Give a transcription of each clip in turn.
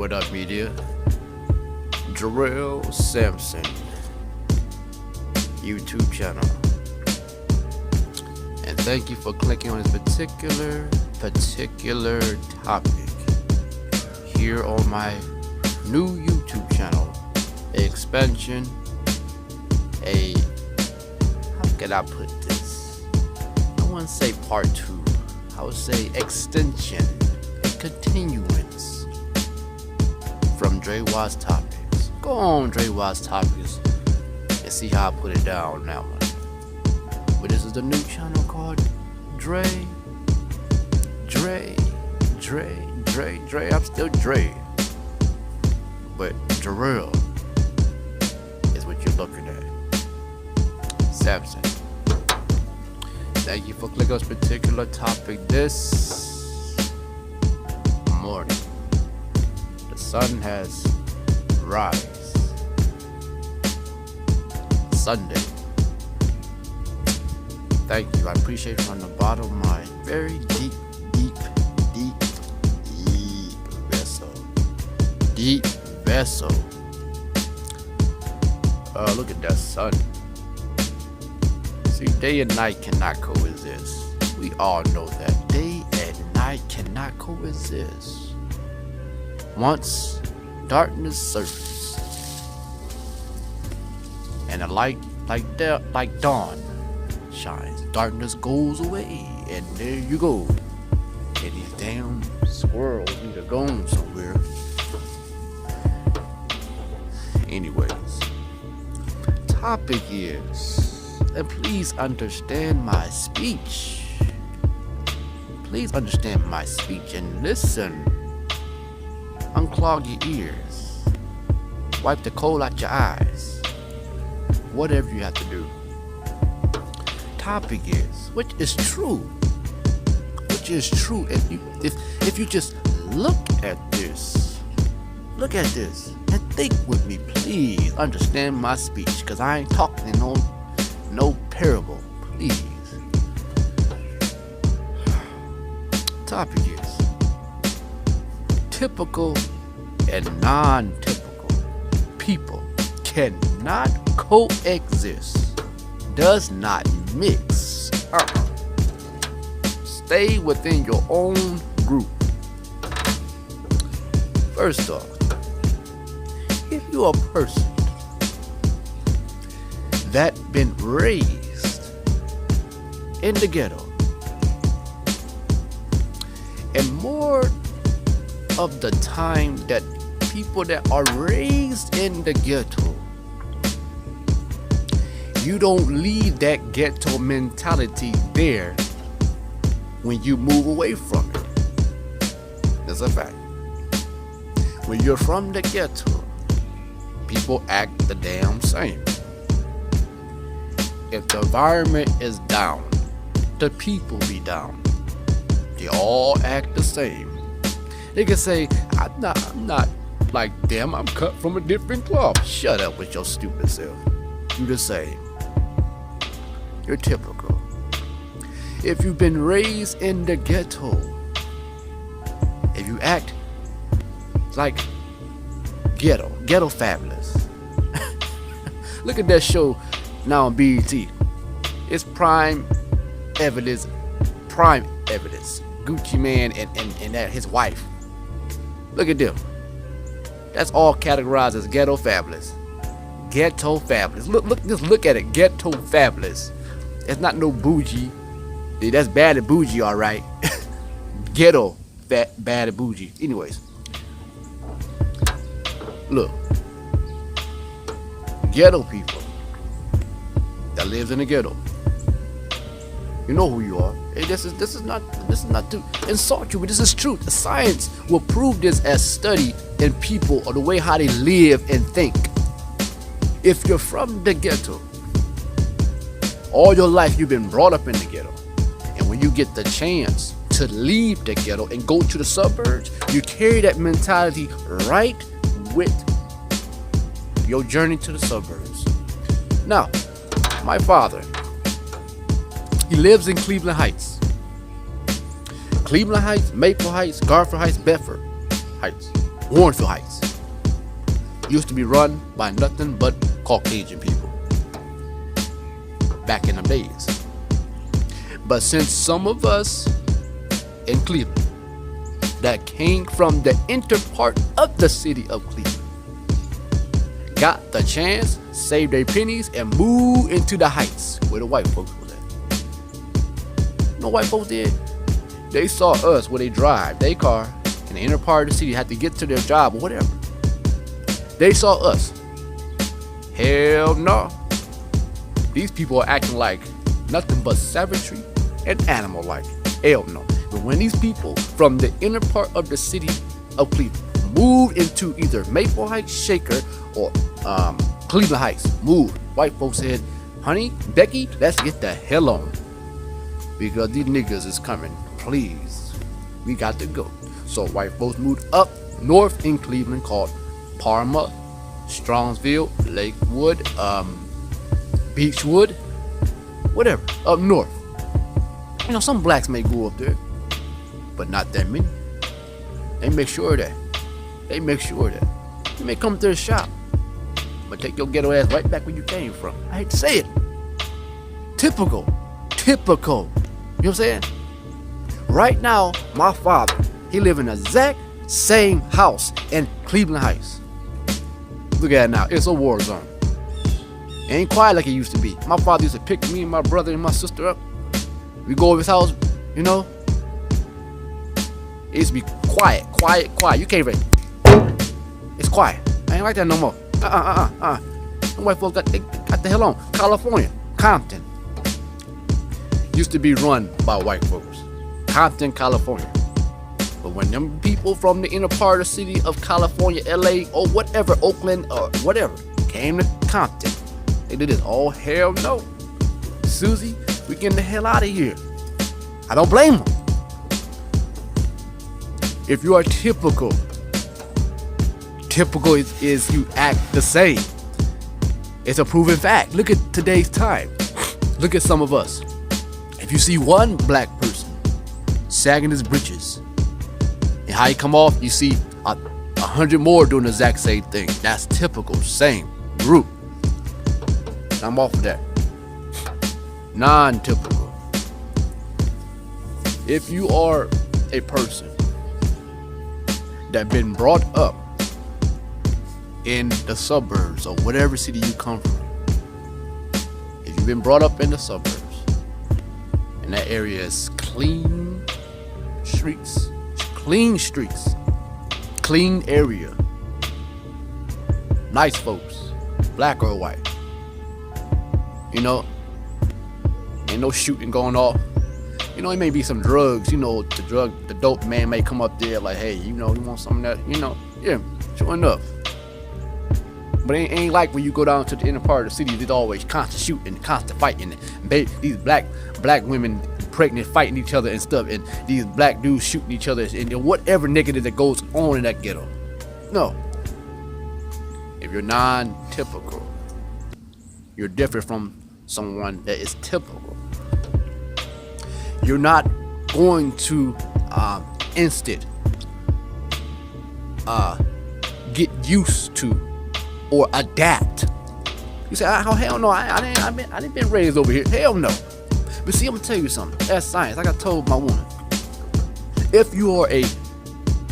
What up, media? Jorel Sampson YouTube channel. And thank you for clicking on this particular topic here on my new YouTube channel. Expansion, how can I put this? I wouldn't say part 2. I would say extension, a continuance from Dre Watts Topics. Go on Dre Watts Topics and see how I put it down now. But this is the new channel called Dre. I'm still Dre. But Jorel is what you're looking at. Sampson. Thank you for clicking on this particular topic this morning. The sun has rise. Sunday. Thank you. I appreciate it from the bottom of my very deep vessel. Look at that sun. See, day and night cannot coexist. We all know that. Day and night cannot coexist. Once darkness surfaces and a light like dawn shines, darkness goes away, and there you go. And these damn squirrels need to go somewhere. Anyways, topic is, and please understand my speech. Please understand my speech and listen. Unclog your ears. Wipe the coal out your eyes. Whatever you have to do. Topic is, which is true. If you just look at this and think with me, please understand my speech, because I ain't talking no parable, please. Topic is typical and non-typical people cannot coexist, does not mix. Stay within your own group. First off, if you're a person that been raised in the ghetto, and more of the time that people that are raised in the ghetto, you don't leave that ghetto mentality there when you move away from it. That's a fact. When you're from the ghetto, people act the damn same. If the environment is down, the people be down. They all act the same. They can say, I'm not like them, I'm cut from a different cloth. Shut up with your stupid self. You the same. You're typical. If you've been raised in the ghetto, if you act like ghetto fabulous. Look at that show now on BET. It's prime evidence. Gucci Man and that his wife. Look at them. That's all categorized as ghetto fabulous. Ghetto fabulous. Look at it. Ghetto fabulous. It's not no bougie. That's bad and bougie, all right. Ghetto bad and bougie. Anyways. Look, ghetto people that lives in the ghetto, you know who you are. Hey, this is not to insult you, but this is truth. The science will prove this as studied in people or the way how they live and think. If you're from the ghetto, all your life you've been brought up in the ghetto, and when you get the chance to leave the ghetto and go to the suburbs, you carry that mentality right with your journey to the suburbs. Now, my father, he lives in Cleveland Heights. Cleveland Heights, Maple Heights, Garfield Heights, Bedford Heights. Warrenfield Heights used to be run by nothing but Caucasian people back in the days. But since some of us in Cleveland that came from the inner part of the city of Cleveland got the chance, saved their pennies, and moved into the heights where the white folks was at. You know what white folks did? They saw us where they drive their car in the inner part of the city, had to get to their job or whatever. They saw us. Hell no. These people are acting like nothing but savagery and animal-like. Hell no. But when these people from the inner part of the city of Cleveland moved into either Maple Heights, Shaker, or Cleveland Heights, moved, white folks said, honey, Becky, let's get the hell on. Because these niggas is coming. Please. We got to go. So white folks moved up north in Cleveland called Parma, Strongsville, Lakewood, Beechwood, whatever, up north. You know, some blacks may go up there, but not that many. They make sure of that. They make sure of that. You may come to the shop, but take your ghetto ass right back where you came from. I hate to say it. Typical. You know what I'm saying? Right now, my father, he live in the exact same house in Cleveland Heights. Look at it now. It's a war zone. It ain't quiet like it used to be. My father used to pick me and my brother and my sister up. We go over his house, you know. It used to be quiet. You can't even. It's quiet. I ain't like that no more. Them white folks got the hell on. California, Compton. Used to be run by white folks. Compton, California. But when them people from the inner part of the city of California, LA, or whatever, Oakland, or whatever, came to Compton, they did this. Oh, hell no. Susie, we getting the hell out of here. I don't blame them. If you are typical is you act the same. It's a proven fact. Look at today's time. Look at some of us. If you see one black person sagging his britches, and how he come off, you see 100 more doing the exact same thing. That's typical, same group. I'm off of that. Non-typical. If you are a person that been brought up in the suburbs or whatever city you come from, if you've been brought up in the suburbs and that area is clean streets, clean area, nice folks, black or white, you know, ain't no shooting going off. You know, it may be some drugs, you know, the dope man may come up there like, hey, you know, you want some of that, you know, yeah, sure enough. But it ain't like when you go down to the inner part of the city, there's always constant shooting, constant fighting. These black women pregnant fighting each other and stuff, and these black dudes shooting each other, and whatever negative that goes on in that ghetto. No. If you're non-typical, you're different from someone that is typical. You're not going to instant get used to or adapt. You say, oh, hell no, I didn't been raised over here. Hell no. But see, I'm gonna tell you something. That's science. Like I told my woman, if you are a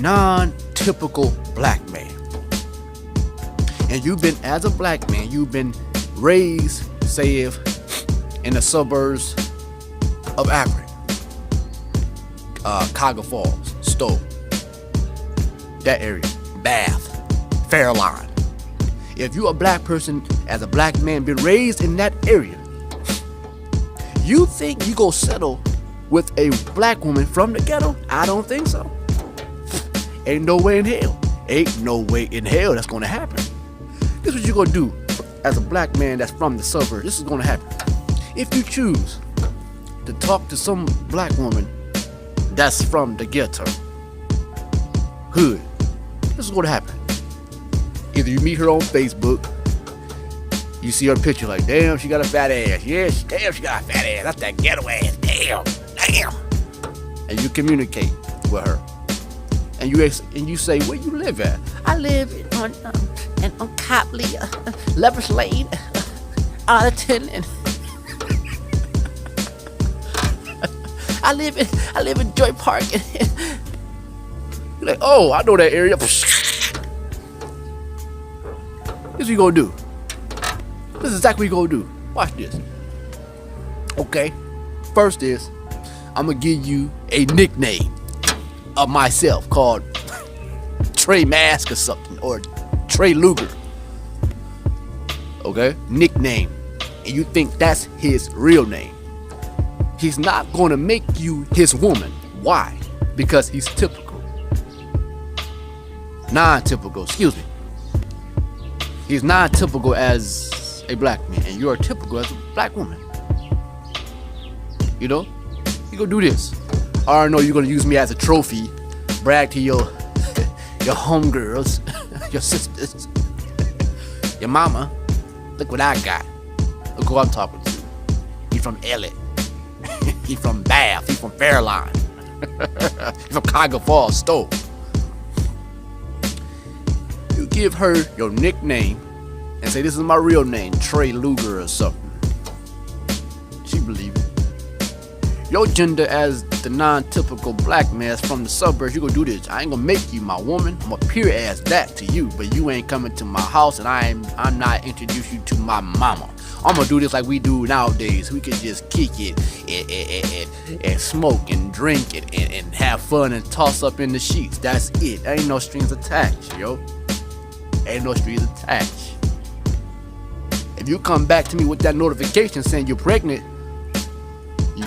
non-typical black man, and as a black man, you've been raised, say, in the suburbs of Akron, Cuyahoga Falls, Stowe, that area, Bath, Fairlawn. If you're a black person, as a black man, been raised in that area, you think you go settle with a black woman from the ghetto? I don't think so. Ain't no way in hell. Ain't no way in hell that's gonna happen. This is what you're gonna do as a black man that's from the suburbs. This is gonna happen. If you choose to talk to some black woman that's from the ghetto, hood, this is gonna happen. Either you meet her on Facebook, you see her picture like, damn, she got a fat ass. Yeah, damn, she got a fat ass. That's that ghetto ass. Damn. And you communicate with her. and you say, where you live at? I live on Copley, Lovers Lane, Arlington, and I live in Joy Park. You're like, oh, I know that area. This is what you gonna do. This is exactly what you gonna do. Watch this. Okay, first is I'm gonna give you a nickname of myself called Trey Mask or something, or Trey Lewbert. Okay, nickname, and you think that's his real name. He's not gonna make you his woman. Why? Because he's typical. Non-typical, excuse me. He's non-typical as a black man, and you're typical as a black woman. You know? You gonna do this. I already know you're gonna use me as a trophy, brag to your homegirls, your sisters, your mama. Look what I got. Look who I'm talking to. He's from Elliott. He's from Bath. He's from Fairline. He's from Cuyahoga Falls, Stowe. You give her your nickname and say, this is my real name, Trey Lewbert or something. She believe it. Your gender as the non-typical black man from the suburbs, you gonna do this. I ain't gonna make you my woman. I'm gonna peer as that to you, but you ain't coming to my house, and I'm not introduce you to my mama. I'm gonna do this like we do nowadays. We can just kick it and smoke and drink it and have fun and toss up in the sheets. That's it. Ain't no strings attached, yo. Ain't no strings attached. If you come back to me with that notification saying you're pregnant, you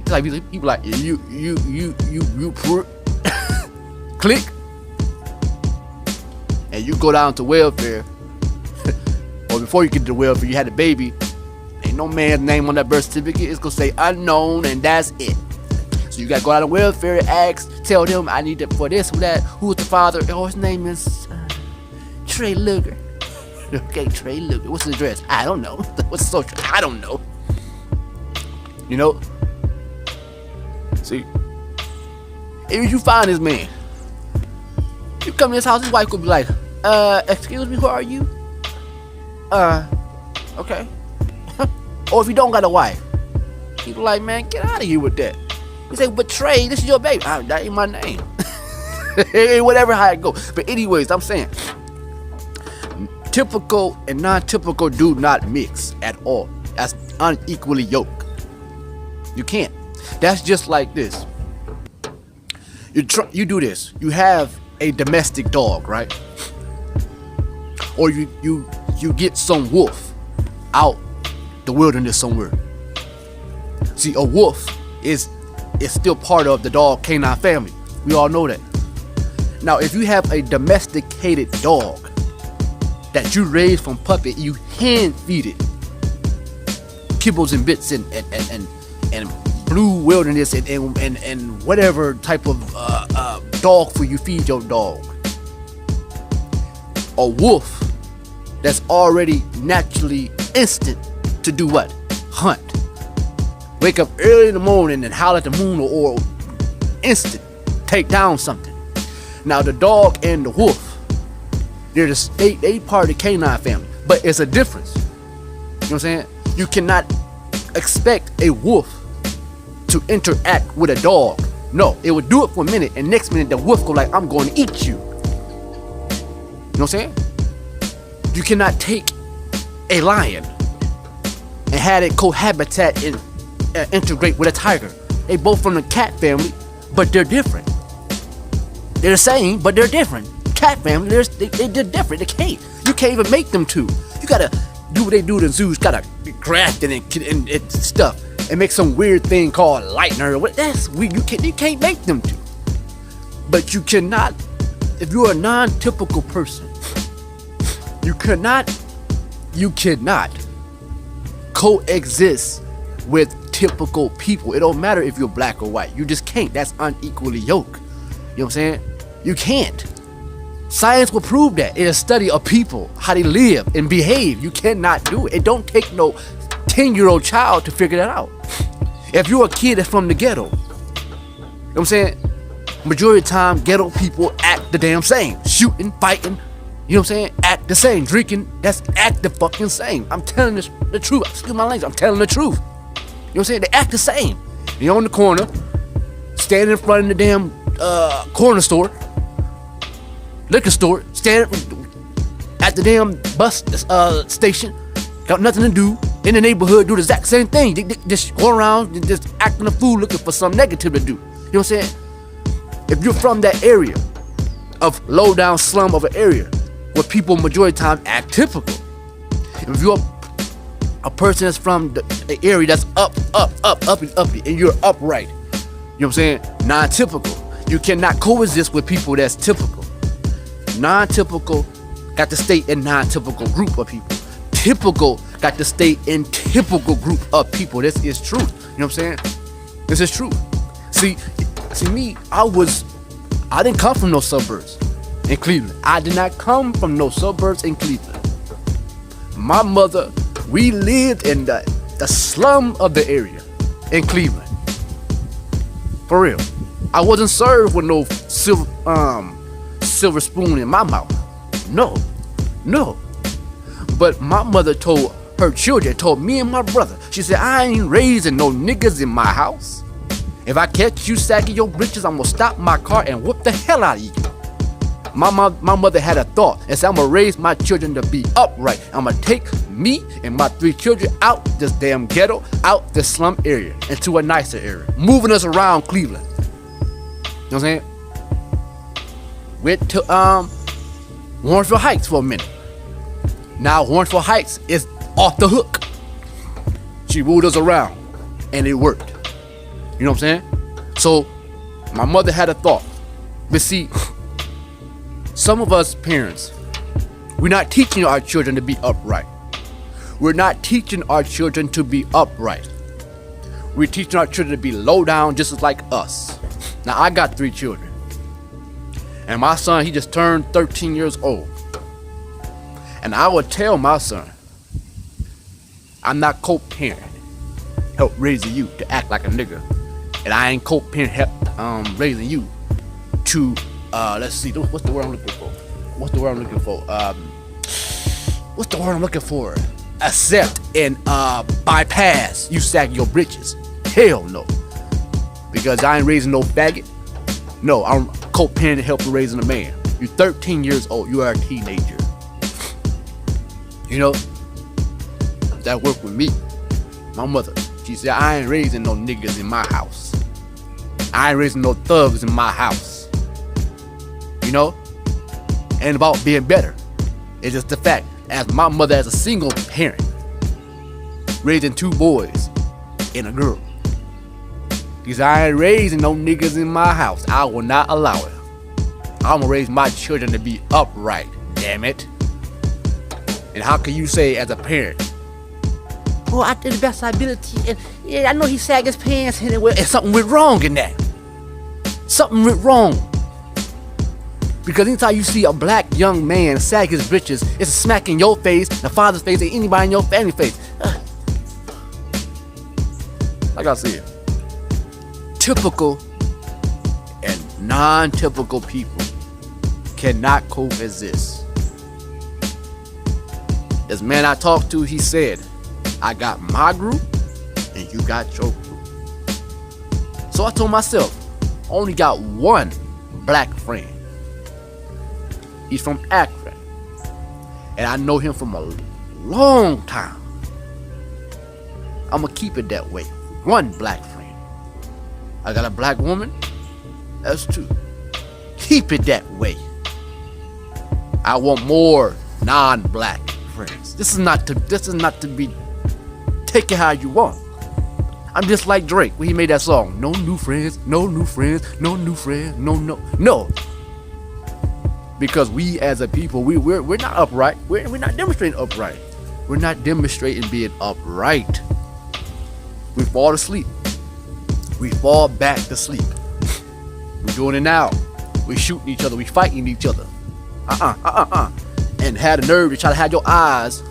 like people like you click, and you go down to welfare, or before you get to welfare, you had a baby. Ain't no man's name on that birth certificate. It's gonna say unknown, and that's it. So you gotta go out on welfare, ask, tell them I need it for this or that. Who's the father? Oh, his name is Trey Lewbert. Okay, Trey Lewbert. What's his address? I don't know. What's his social? I don't know. You know? See? If you find this man, you come to his house, his wife could be like, excuse me, who are you? Okay. Or if you don't got a wife, people like, man, get out of here with that. You say, but Trey, this is your baby. That ain't my name. Whatever how it go. But anyways, I'm saying, typical and non-typical do not mix at all. That's unequally yoked. You can't. That's just like this. You do this. You have a domestic dog, right? Or you get some wolf out the wilderness somewhere. See, a wolf is still part of the dog canine family. We all know that. Now, if you have a domesticated dog that you raise from puppy, you hand feed it kibbles and bits and blue wilderness and whatever type of dog food you feed your dog. A wolf that's already naturally instant to do what? Hunt. Wake up early in the morning and howl at the moon, or instant take down something. Now the dog and the wolf, they part of the canine family, but it's a difference. You know what I'm saying? You cannot expect a wolf to interact with a dog. No, it would do it for a minute, and next minute the wolf go like, I'm going to eat you. You know what I'm saying? You cannot take a lion and have it cohabitat and integrate with a tiger. They both from the cat family, but they're different. They're the same, but they're different. Cat family, they're different. They can't. You can't even make them two. You gotta do what they do to zoos. Gotta graft it and stuff, and make some weird thing called lightner. What? That's weird. You can't make them two. But you cannot. If you're a non-typical person, you cannot coexist with typical people. It don't matter if you're black or white. You just can't. That's unequally yoked. You know what I'm saying? You can't. Science will prove that. It's a study of people, how they live and behave. You cannot do it. It don't take no 10-year-old child to figure that out. If you're a kid that's from the ghetto, you know what I'm saying? Majority of the time, ghetto people act the damn same. Shooting, fighting, you know what I'm saying? Act the same. Drinking, that's act the fucking same. I'm telling the truth. Excuse my language, I'm telling the truth. You know what I'm saying? They act the same. You're on the corner, standing in front of the damn corner store, liquor store, standing at the damn bus station, got nothing to do, in the neighborhood, do the exact same thing. They just go around, just acting a fool, looking for something negative to do. You know what I'm saying? If you're from that area, of low down slum of an area, where people majority of the time act typical. If you're a person that's from the area that's up, and you're upright, you know what I'm saying? Non-typical. You cannot coexist with people that's typical. Non-typical got to stay in non-typical group of people. Typical got to stay in typical group of people. This is truth. You know what I'm saying? This is true. See me, I didn't come from no suburbs in Cleveland. I did not come from no suburbs in Cleveland. My mother, we lived in the slum of the area in Cleveland. For real. I wasn't served with no silver spoon in my mouth. No. But my mother told her children, told me and my brother, she said, I ain't raising no niggas in my house. If I catch you sagging your britches, I'm gonna stop my car and whoop the hell out of you. My mother had a thought and said, I'm gonna raise my children to be upright. I'm gonna take me and my 3 children out this damn ghetto, out this slum area, into a nicer area, moving us around Cleveland. You know what I'm saying? Went to Warrensville Heights for a minute. Now Warrensville Heights is off the hook. She moved us around and it worked. You know what I'm saying? So my mother had a thought. But see, some of us parents, we're not teaching our children to be upright. We're not teaching our children to be upright. We're teaching our children to be low down just as like us. Now I got 3 children. And my son, he just turned 13 years old. And I would tell my son, I'm not co-parent help raising you to act like a nigga. And I ain't co-parent help raising you to let's see, what's the word I'm looking for? Accept and bypass you sagging your britches. Hell no. Because I ain't raising no faggot. No, I'm co-parent helping raising a man. You're 13 years old, you are a teenager. You know, that worked with me. My mother, she said, I ain't raising no niggas in my house. I ain't raising no thugs in my house. You know? Ain't about being better. It's just the fact, as my mother as a single parent, raising 2 boys and a girl. She said, I ain't raising no niggas in my house. I will not allow it. I'm gonna raise my children to be upright, damn it. And how can you say as a parent, oh, I did the best of my ability, and yeah, I know he sagged his pants, and something went wrong in that. Something went wrong. Because anytime you see a black young man sag his britches, it's a smack in your face, the father's face, and anybody in your family face. Like I said, typical and non-typical people cannot coexist. This man I talked to, he said, I got my group and you got your group. So I told myself, I only got one black friend. He's from Akron. And I know him from a long time. I'm gonna keep it that way. One black friend. I got a black woman. That's 2. Keep it that way. I want more non-black friends. This is not to be taken how you want. I'm just like Drake when he made that song. No new friends, no new friends, no new friends, no. Because we as a people, we're not upright. We're not demonstrating upright. We're not demonstrating being upright. We fall asleep. We fall back to sleep. We're doing it now. We're shooting each other. We're fighting each other. And had the nerve to try to have your eyes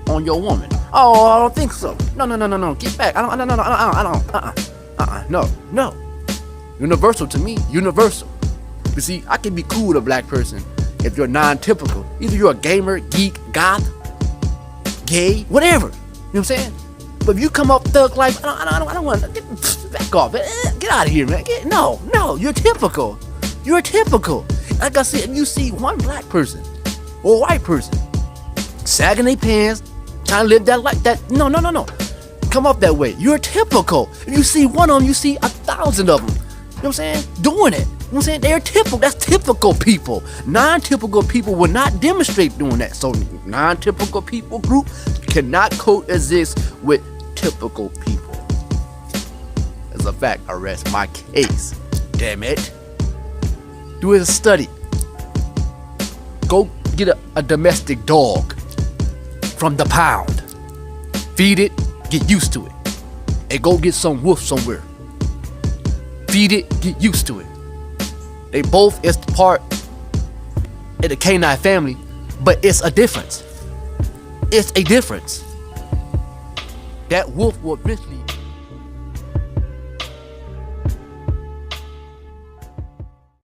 on your woman. Oh, I don't think so. No. Get back. No. Universal to me, universal. You see, I can be cool with a black person if you're non-typical. Either you're a gamer, geek, goth, gay, whatever. You know what I'm saying? But if you come up thug life, I don't want to back off. Get out of here, man. No, you're typical. You're typical. Like I said, if you see one black person or a white person sagging their pants, trying to live that life, no. Come up that way. You're typical. If you see one of them, you see 1,000 of them. You know what I'm saying? Doing it. You know what I'm saying? They're typical. That's typical people. Non-typical people will not demonstrate doing that. So non-typical people group cannot coexist with typical people. As a fact, I rest my case. Damn it. Do it a study. Go get a domestic dog from the pound. Feed it, get used to it. And go get some wolf somewhere. Feed it, get used to it. They both is part of the canine family, but it's a difference. It's a difference. That wolf will eventually